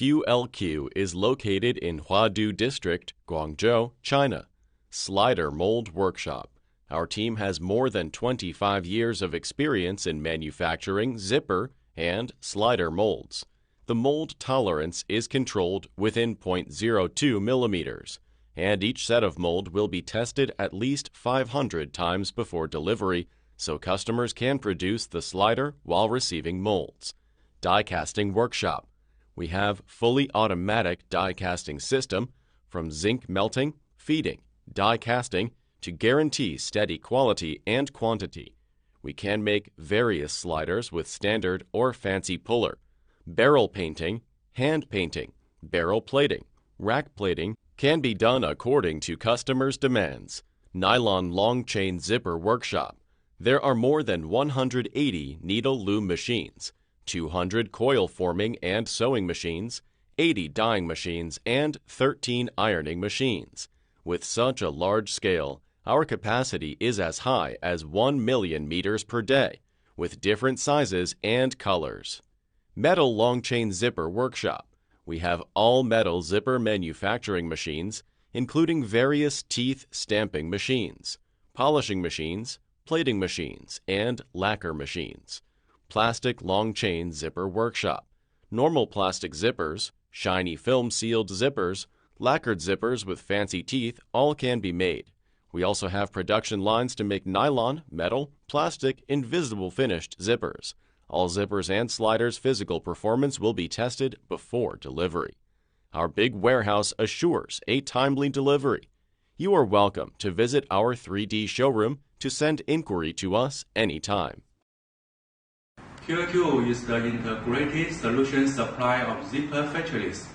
QLQ is located in Huadu District, Guangzhou, China. Slider Mold Workshop. Our team has more than 25 years of experience in manufacturing zipper and slider molds. The mold tolerance is controlled within 0.02 millimeters, and each set of mold will be tested at least 500 times before delivery so customers can produce the slider while receiving molds. Die casting workshop. We have fully automatic die casting system from zinc melting, feeding, die casting to guarantee steady quality and quantity. We can make various sliders with standard or fancy puller, barrel painting, hand painting, barrel plating, rack plating can be done according to customers' demands. Nylon long chain zipper workshop. There are more than 180 needle loom machines, 200 coil forming and sewing machines, 80 dyeing machines, and 13 ironing machines. With such a large scale, our capacity is as high as 1 million meters per day, with different sizes and colors. Metal long chain zipper workshop. We have all metal zipper manufacturing machines, including various teeth stamping machines, polishing machines, plating machines, and lacquer machines. Plastic long chain zipper workshop. Normal plastic zippers, shiny film sealed zippers, lacquered zippers with fancy teeth all can be made. We also have production lines to make nylon, metal, plastic, invisible finished zippers. All zippers and sliders' physical performance will be tested before delivery. Our big warehouse assures a timely delivery. You are welcome to visit our 3D showroom to send inquiry to us anytime. QLQ is the integrated solution supply of zipper factories.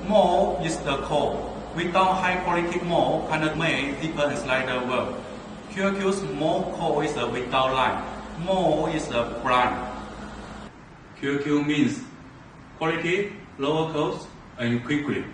Mould is the core. Without high-quality mold, cannot make zipper and slider work. QLQ's mold core is without line. Mold is a brand. QLQ means quality, lower cost, and quickly.